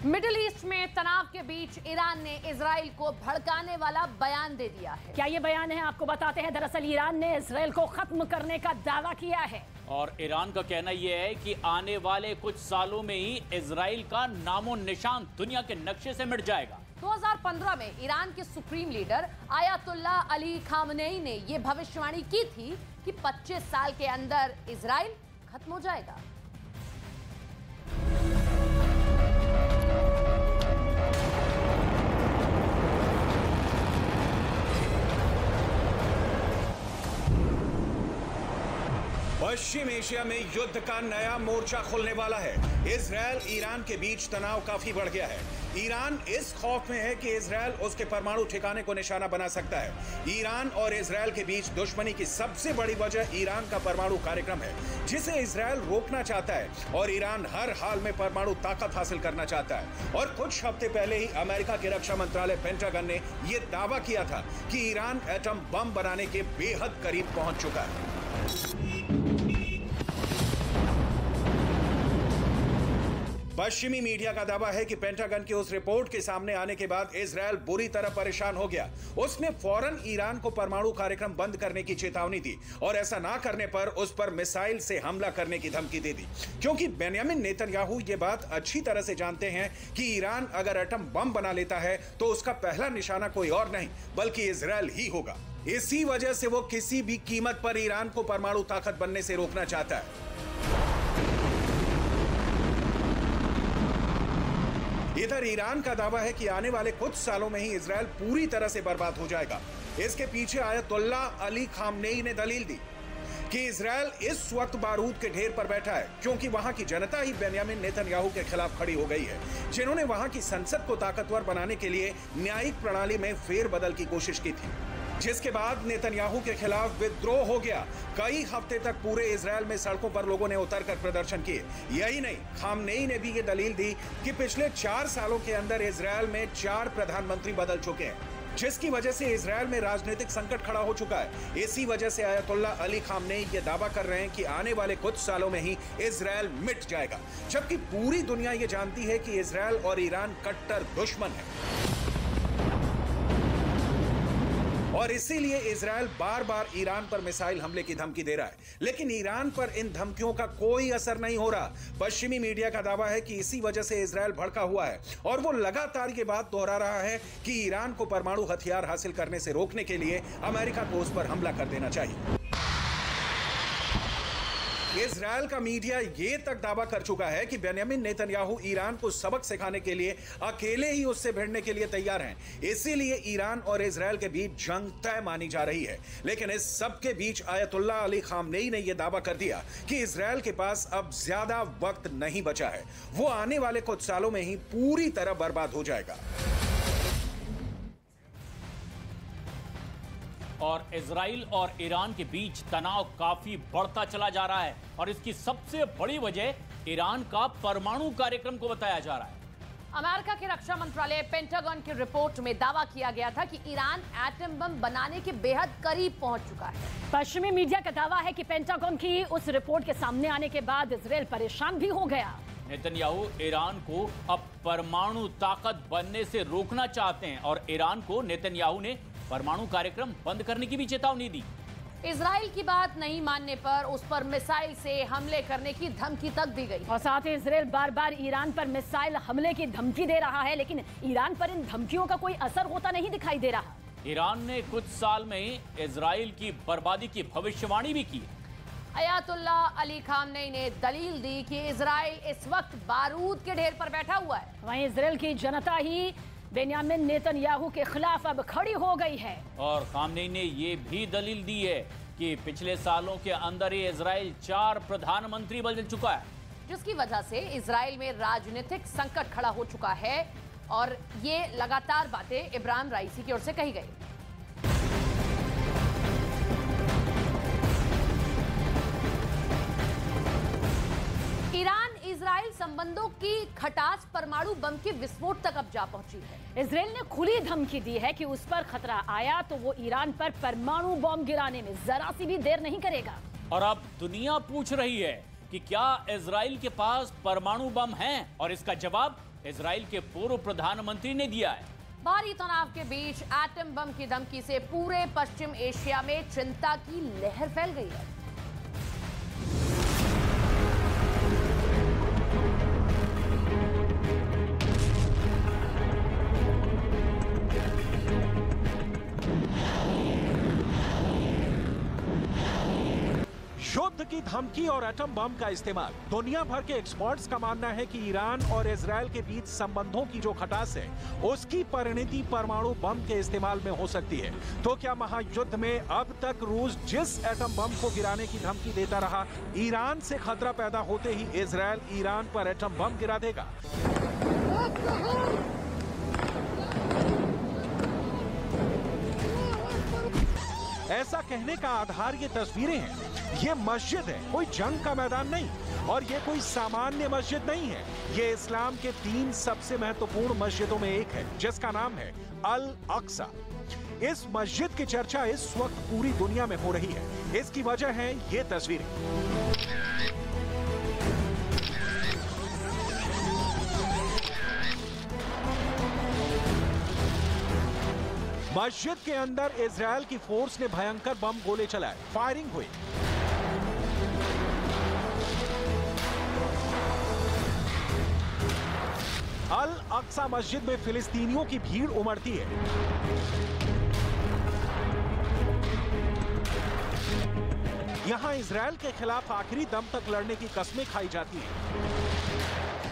Middle east में तनाव के बीच ईरान ने इजराइल को भड़काने वाला बयान दे दिया है। क्या ये बयान है, आपको बताते हैं। दरअसल ईरान ने इजराइल को खत्म करने का दावा किया है और ईरान का कहना यह है कि आने वाले कुछ सालों में ही इजराइल का नामो निशान दुनिया के नक्शे से मिट जाएगा। 2015 में ईरान के supreme leader ayatollah Ali Khamenei ने यह भविष्यवाणी की थी कि 25 साल के अंदर इजराइल खत्म हो जाएगा। पश्चिम एशिया में युद्ध का नया मोर्चा खुलने वाला है। इजराइल ईरान के बीच तनाव काफी बढ़ गया है। ईरान इस खौफ में है कि इजराइल उसके परमाणु ठिकाने को निशाना बना सकता है। ईरान और इजराइल के बीच दुश्मनी की सबसे बड़ी वजह ईरान का परमाणु कार्यक्रम है, जिसे इजराइल रोकना चाहता है और ईरान हर हाल में परमाणु ताकत हासिल करना चाहता है। और कुछ हफ्ते पहले ही अमेरिका के रक्षा मंत्रालय पेंटागन ने यह दावा किया था कि ईरान एटम बम बनाने के बेहद करीब पहुंच चुका है। पश्चिमी मीडिया का दावा है कि पेंटागन की उस रिपोर्ट के सामने आने के बाद इजराइल बुरी तरह परेशान हो गया। उसने फौरन ईरान को परमाणु कार्यक्रम बंद करने की चेतावनी दी और ऐसा ना करने पर उस पर मिसाइल से हमला करने की धमकी दे दी, क्योंकि बेंयामिन नेतन्याहू ये बात अच्छी तरह से जानते हैं कि ईरान अगर एटम बम बना लेता है तो उसका पहला निशाना कोई और नहीं बल्कि इजराइल ही होगा। इसी वजह से वो किसी भी कीमत पर ईरान को परमाणु ताकत बनने से रोकना चाहता है। इधर ईरान का दावा है कि आने वाले कुछ सालों में ही इजराइल पूरी तरह से बर्बाद हो जाएगा। इसके पीछे आयतुल्ला अली खामनेई ने दलील दी कि इजराइल इस वक्त बारूद के ढेर पर बैठा है क्योंकि वहां की जनता ही बेंयामिन नेतन्याहू के खिलाफ खड़ी हो गई है, जिन्होंने वहां की संसद को ताकतवर बनाने के लिए न्यायिक प्रणाली में फेरबदल की कोशिश की थी, जिसके बाद नेतन्याहू के खिलाफ विद्रोह हो गया। कई हफ्ते तक पूरे इजराइल में सड़कों पर लोगों ने उतरकर प्रदर्शन किए। यही नहीं, खामनेई ने भी ये दलील दी कि पिछले 4 सालों के अंदर इजराइल में 4 प्रधानमंत्री बदल चुके हैं, जिसकी वजह से इजराइल में राजनीतिक संकट खड़ा हो चुका है। इसी वजह से आयतुल्ला अली खामनेई ये दावा कर रहे हैं कि आने वाले कुछ सालों में ही इजराइल मिट जाएगा, जबकि पूरी दुनिया ये जानती है कि इजराइल और ईरान कट्टर दुश्मन है और इसीलिए इजराइल बार बार ईरान पर मिसाइल हमले की धमकी दे रहा है। लेकिन ईरान पर इन धमकियों का कोई असर नहीं हो रहा। पश्चिमी मीडिया का दावा है कि इसी वजह से इजराइल भड़का हुआ है और वो लगातार ये बात दोहरा रहा है कि ईरान को परमाणु हथियार हासिल करने से रोकने के लिए अमेरिका को उस पर हमला कर देना चाहिए। इजराइल का मीडिया ये तक दावा कर चुका है कि बेंयामिन नेतन्याहू ईरान को सबक सिखाने के लिए अकेले ही उससे भिड़ने के लिए तैयार हैं। इसीलिए ईरान और इजराइल के बीच जंग तय मानी जा रही है। लेकिन इस सब के बीच आयतुल्ला अली खामनेई ने यह दावा कर दिया कि इजराइल के पास अब ज्यादा वक्त नहीं बचा है। वो आने वाले कुछ सालों में ही पूरी तरह बर्बाद हो जाएगा। और इजराइल और ईरान के बीच तनाव काफी बढ़ता चला जा रहा है और इसकी सबसे बड़ी वजह ईरान का परमाणु कार्यक्रम को बताया जा रहा है। अमेरिका के रक्षा मंत्रालय पेंटागन की रिपोर्ट में दावा किया गया था कि ईरान एटम बम बनाने के बेहद करीब पहुंच चुका है। पश्चिमी मीडिया का दावा है कि पेंटागन की उस रिपोर्ट के सामने आने के बाद इजराइल परेशान भी हो गया। नेतन्याहू ईरान को अब परमाणु ताकत बनने से रोकना चाहते हैं और ईरान को नेतन्याहू ने परमाणु कार्यक्रम बंद करने की भी चेतावनी दी। इजराइल की बात नहीं मानने पर उस पर मिसाइल से हमले करने की धमकी तक दी गई और साथ ही इजराइल बार बार ईरान पर मिसाइल हमले की धमकी दे रहा है, लेकिन ईरान पर इन धमकियों का कोई असर होता नहीं दिखाई दे रहा। ईरान ने कुछ साल में ही इजराइल की बर्बादी की भविष्यवाणी भी की। आयतुल्ला अली खामनेई ने दलील दी कि इजराइल इस वक्त बारूद के ढेर पर बैठा हुआ है। वहीं इजराइल की जनता ही बेंयामिन नेतन्याहू के खिलाफ अब खड़ी हो गई है। और खामनेई ने ये भी दलील दी है कि पिछले सालों के अंदर ही इजराइल 4 प्रधानमंत्री बदल चुका है, जिसकी वजह से इजराइल में राजनीतिक संकट खड़ा हो चुका है। और ये लगातार बातें इब्राहिम राइसी की ओर से कही गई। ईरान इजराइल संबंधों की खटास परमाणु बम के विस्फोट तक अब जा पहुंची है। इजराइल ने खुली धमकी दी है कि उस पर खतरा आया तो वो ईरान पर परमाणु बम गिराने में जरा सी भी देर नहीं करेगा। और अब दुनिया पूछ रही है कि क्या इजराइल के पास परमाणु बम हैं, और इसका जवाब इजराइल के पूर्व प्रधानमंत्री ने दिया है। भारी तनाव के बीच एटम बम की धमकी से पूरे पश्चिम एशिया में चिंता की लहर फैल गई है। युद्ध की धमकी और एटम बम का इस्तेमाल। दुनिया भर के एक्सपर्ट्स का मानना है कि ईरान और इजराइल के बीच संबंधों की जो खटास है उसकी परिणति परमाणु बम के इस्तेमाल में हो सकती है। तो क्या महायुद्ध में अब तक रूस जिस एटम बम को गिराने की धमकी देता रहा, ईरान से खतरा पैदा होते ही इजराइल ईरान पर एटम बम गिरा देगा? ऐसा कहने का आधार ये तस्वीरें हैं। ये मस्जिद है, कोई जंग का मैदान नहीं, और ये कोई सामान्य मस्जिद नहीं है। ये इस्लाम के 3 सबसे महत्वपूर्ण मस्जिदों में एक है, जिसका नाम है अल अक्सा। इस मस्जिद की चर्चा इस वक्त पूरी दुनिया में हो रही है। इसकी वजह है ये तस्वीरें। मस्जिद के अंदर इजराइल की फोर्स ने भयंकर बम गोले चलाए, फायरिंग हुई। अल अक्सा मस्जिद में फिलिस्तीनियों की भीड़ उमड़ती है। यहां इजराइल के खिलाफ आखिरी दम तक लड़ने की कस्में खाई जाती हैं।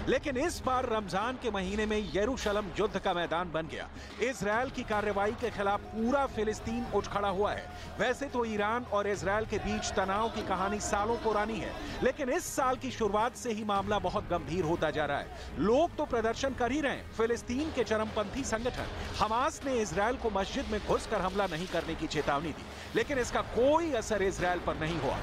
लेकिन इस बार रमजान के महीने में यरूशलेम युद्ध का मैदान बन गया। इजराइल की कार्रवाई के खिलाफ पूरा फिलिस्तीन उठ खड़ा हुआ है। वैसे तो ईरान और इजराइल के बीच तनाव की कहानी सालों पुरानी है, लेकिन इस साल की शुरुआत से ही मामला बहुत गंभीर होता जा रहा है। लोग तो प्रदर्शन कर ही रहे हैं। फिलिस्तीन के चरमपंथी संगठन हमास ने इजराइल को मस्जिद में घुसकर हमला नहीं करने की चेतावनी दी, लेकिन इसका कोई असर इजराइल पर नहीं हुआ।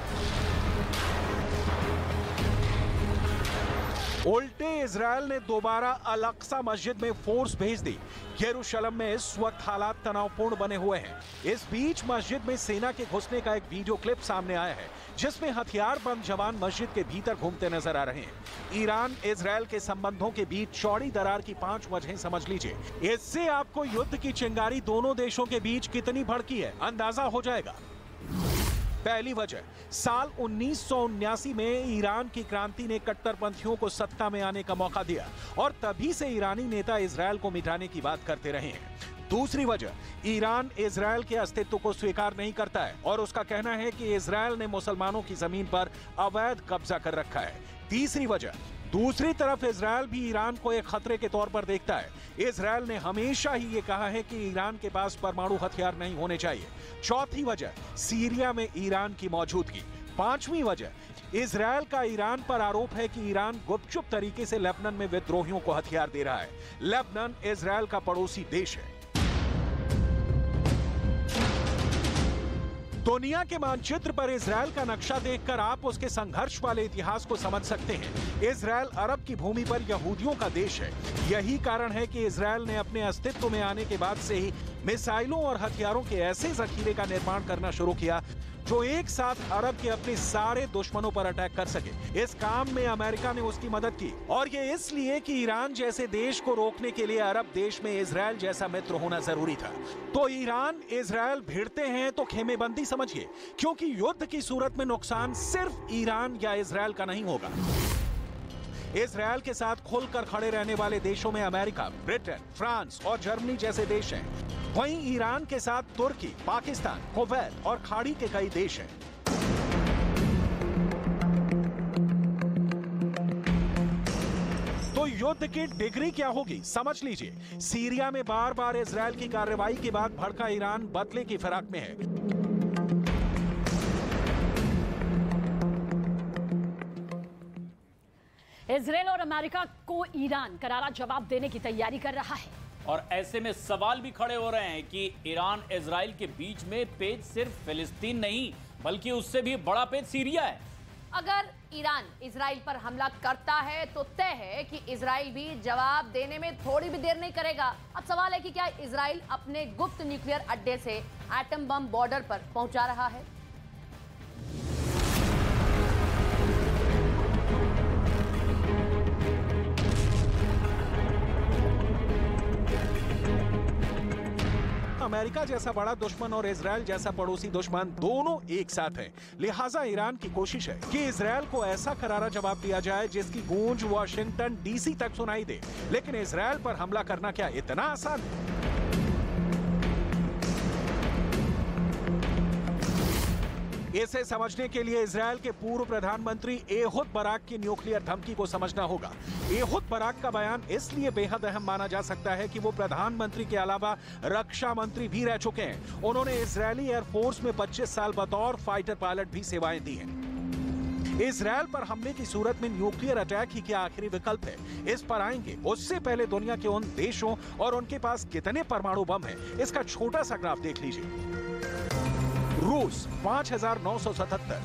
उल्टे इजराइल ने दोबारा अल अक्सा मस्जिद में फोर्स भेज दी। यरूशलेम में इस वक्त हालात तनावपूर्ण बने हुए हैं। इस बीच मस्जिद में सेना के घुसने का एक वीडियो क्लिप सामने आया है, जिसमें हथियारबंद जवान मस्जिद के भीतर घूमते नजर आ रहे हैं। ईरान इजराइल के संबंधों के बीच चौड़ी दरार की 5 वजहें समझ लीजिए। इससे आपको युद्ध की चिंगारी दोनों देशों के बीच कितनी भड़की है अंदाजा हो जाएगा। पहली वजह, साल 1979 में ईरान की क्रांति ने कट्टरपंथियों को सत्ता में आने का मौका दिया और तभी से ईरानी नेता इजराइल को मिटाने की बात करते रहे हैं। दूसरी वजह, ईरान इजराइल के अस्तित्व को स्वीकार नहीं करता है और उसका कहना है कि इजराइल ने मुसलमानों की जमीन पर अवैध कब्जा कर रखा है। तीसरी वजह, दूसरी तरफ इजराइल भी ईरान को एक खतरे के तौर पर देखता है। इजराइल ने हमेशा ही ये कहा है कि ईरान के पास परमाणु हथियार नहीं होने चाहिए। चौथी वजह, सीरिया में ईरान की मौजूदगी। पांचवी वजह, इजराइल का ईरान पर आरोप है कि ईरान गुपचुप तरीके से लेबनान में विद्रोहियों को हथियार दे रहा है। लेबनान इजराइल का पड़ोसी देश है। दुनिया के मानचित्र पर इजराइल का नक्शा देखकर आप उसके संघर्ष वाले इतिहास को समझ सकते हैं। इजराइल अरब की भूमि पर यहूदियों का देश है। यही कारण है कि इजराइल ने अपने अस्तित्व में आने के बाद से ही मिसाइलों और हथियारों के ऐसे जखीरे का निर्माण करना शुरू किया जो एक साथ अरब के अपने सारे दुश्मनों पर अटैक कर सके। इस काम में अमेरिका ने उसकी मदद की, और ये इसलिए कि ईरान जैसे देश को रोकने के लिए अरब देश में इजराइल जैसा मित्र होना जरूरी था। तो ईरान इजराइल भिड़ते हैं तो खेमेबंदी समझिए, क्योंकि युद्ध की सूरत में नुकसान सिर्फ ईरान या इजराइल का नहीं होगा। इजराइल के साथ खुलकर खड़े रहने वाले देशों में अमेरिका, ब्रिटेन, फ्रांस और जर्मनी जैसे देश हैं। वहीं ईरान के साथ तुर्की, पाकिस्तान, कुवैत और खाड़ी के कई देश हैं। तो युद्ध की डिग्री क्या होगी समझ लीजिए। सीरिया में बार बार इजराइल की कार्रवाई के बाद भड़का ईरान बदले की फिराक में है। इजराइल और अमेरिका को ईरान करारा जवाब देने की तैयारी कर रहा है, और ऐसे में सवाल भी खड़े हो रहे हैं कि ईरान इजराइल के बीच में पेच सिर्फ फिलिस्तीन नहीं बल्कि उससे भी बड़ा पेच सीरिया है। अगर ईरान इजराइल पर हमला करता है तो तय है कि इजराइल भी जवाब देने में थोड़ी भी देर नहीं करेगा। अब सवाल है कि क्या इजराइल अपने गुप्त न्यूक्लियर अड्डे से एटम बम बॉर्डर पर पहुंचा रहा है? अमेरिका जैसा बड़ा दुश्मन और इजराइल जैसा पड़ोसी दुश्मन दोनों एक साथ हैं। लिहाजा ईरान की कोशिश है कि इजराइल को ऐसा करारा जवाब दिया जाए जिसकी गूंज वाशिंगटन डीसी तक सुनाई दे। लेकिन इजराइल पर हमला करना क्या इतना आसान है? इसे समझने के लिए इजराइल के पूर्व प्रधानमंत्री एहुद बराक की न्यूक्लियर धमकी को समझना होगा। एहुद बराक का बयान इसलिए बेहद अहम माना जा सकता है कि वो प्रधानमंत्री के अलावा रक्षा मंत्री भी रह चुके हैं। उन्होंने इजरायली एयरफोर्स में 25 साल बतौर फाइटर पायलट भी सेवाएं दी हैं। इजराइल पर हमले की सूरत में न्यूक्लियर अटैक ही क्या आखिरी विकल्प है, इस पर आएंगे। उससे पहले दुनिया के उन देशों और उनके पास कितने परमाणु बम हैं, इसका छोटा सा ग्राफ देख लीजिए। रूस 5,977,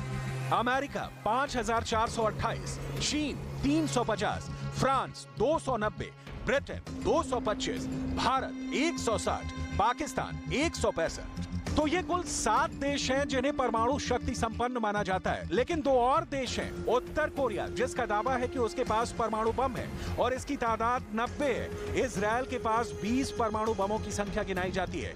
अमेरिका 5,428, चीन 350, फ्रांस 290, ब्रिटेन 225, भारत 160, पाकिस्तान 165। तो ये कुल 7 देश हैं जिन्हें परमाणु शक्ति संपन्न माना जाता है। लेकिन 2 और देश हैं, उत्तर कोरिया जिसका दावा है कि उसके पास परमाणु बम है और इसकी तादाद 90 है। इजराइल के पास 20 परमाणु बमों की संख्या गिनाई जाती है।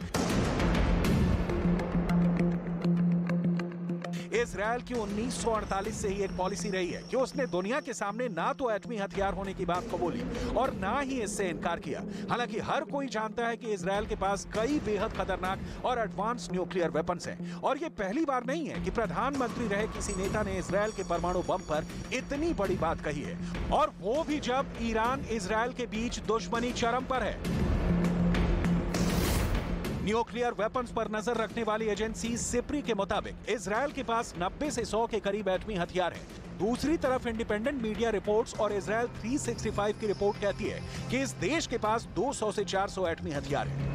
इजराइल की 1948 से ही एक पॉलिसी रही है कि उसने दुनिया के सामने ना तो एटमी हथियार होने की बात कबूली और ना ही इससे इनकार किया। हालांकि हर कोई जानता है कि इजराइल के पास कई बेहद खतरनाक और एडवांस न्यूक्लियर वेपन्स हैं और ये पहली बार नहीं है कि प्रधानमंत्री रहे किसी नेता ने इजराइल के परमाणु बम पर इतनी बड़ी बात कही है, और वो भी जब ईरान इजराइल के बीच दुश्मनी चरम पर है। न्यूक्लियर वेपन्स पर नजर रखने वाली एजेंसी सिप्री के मुताबिक इजराइल के पास 90 से 100 के करीब एटमी हथियार हैं। दूसरी तरफ इंडिपेंडेंट मीडिया रिपोर्ट्स और इजराइल 365 की रिपोर्ट कहती है कि इस देश के पास 200 से 400 एटमी हथियार हैं।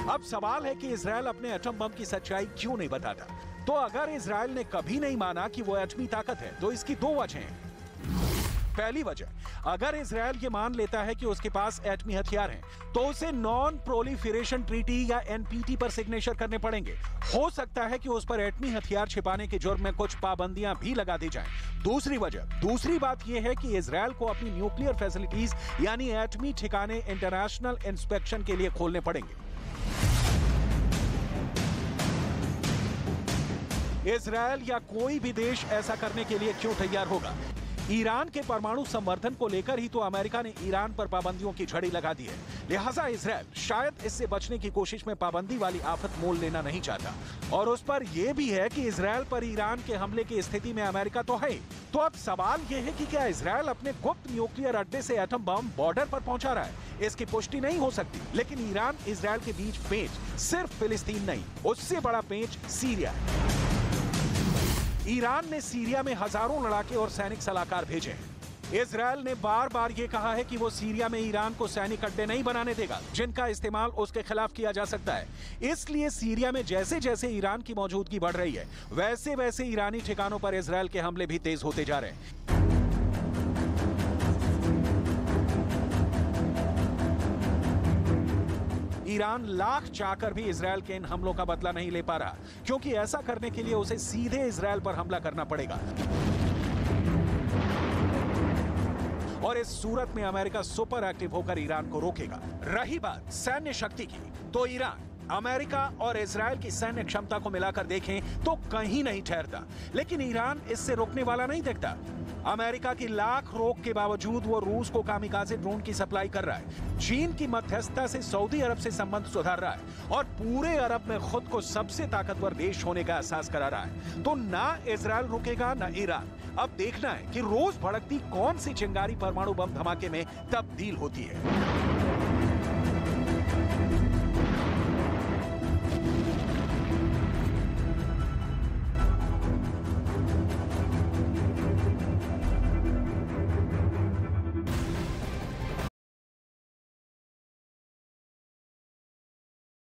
अब सवाल है कि इजराइल अपने एटम बम की सच्चाई क्यों नहीं बताता? तो अगर इजराइल ने कभी नहीं माना कि वो एटमी ताकत है तो इसकी 2 वजह हैं। पहली वजह, अगर इजराइल ये मान लेता है कि उसके पास एटमी हथियार हैं, तो उसे नॉन प्रोलिफरेशन ट्रीटी या एनपीटी पर सिग्नेचर करने पड़ेंगे। हो सकता है कि उस पर एटमी हथियार छिपाने के जुर्म में कुछ पाबंदियां भी लगा दी जाएं। दूसरी बात यह है कि इजराइल को अपनी न्यूक्लियर फैसिलिटीज यानी एटमी ठिकाने इंटरनेशनल इंस्पेक्शन के लिए खोलने पड़ेंगे। इजराइल या कोई भी देश ऐसा करने के लिए क्यों तैयार होगा? ईरान के परमाणु संवर्धन को लेकर ही तो अमेरिका ने ईरान पर पाबंदियों की झड़ी लगा दी है। लिहाजा इजराइल शायद इससे बचने की कोशिश में पाबंदी वाली आफत मोल लेना नहीं चाहता। और उस पर यह भी है कि इजराइल पर ईरान के हमले की स्थिति में अमेरिका तो है। तो अब सवाल यह है कि क्या इजराइल अपने गुप्त न्यूक्लियर अड्डे से एटम बम बॉर्डर पर पहुंचा रहा है? इसकी पुष्टि नहीं हो सकती, लेकिन ईरान इजराइल के बीच पेंच सिर्फ फिलिस्तीन नहीं, उससे बड़ा पेंच सीरिया है। ईरान ने सीरिया में हजारों लड़ाके और सैनिक सलाहकार भेजे हैं। इजराइल ने बार बार ये कहा है कि वो सीरिया में ईरान को सैनिक अड्डे नहीं बनाने देगा जिनका इस्तेमाल उसके खिलाफ किया जा सकता है। इसलिए सीरिया में जैसे जैसे ईरान की मौजूदगी बढ़ रही है, वैसे वैसे ईरानी ठिकानों पर इजराइल के हमले भी तेज होते जा रहे हैं। ईरान लाख चाहकर भी इजराइल के इन हमलों का बदला नहीं ले पा रहा, क्योंकि ऐसा करने के लिए उसे सीधे इजराइल पर हमला करना पड़ेगा। और इस सूरत में अमेरिका सुपर एक्टिव होकर ईरान को रोकेगा। रही बात सैन्य शक्ति की, तो ईरान, अमेरिका और इजराइल की सैन्य क्षमता को मिलाकर देखें तो कहीं नहीं ठहरता, लेकिन ईरान इससे रोकने वाला नहीं दिखता। अमेरिका की लाख रोक के बावजूद वो रूस को कामिकाज़े ड्रोन की सप्लाई कर रहा है। चीन की मध्यस्थता से सऊदी अरब से संबंध सुधार रहा है और पूरे अरब में खुद को सबसे ताकतवर देश होने का एहसास करा रहा है। तो ना इजराइल रुकेगा ना ईरान। अब देखना है कि रोज भड़कती कौन सी चिंगारी परमाणु बम धमाके में तब्दील होती है।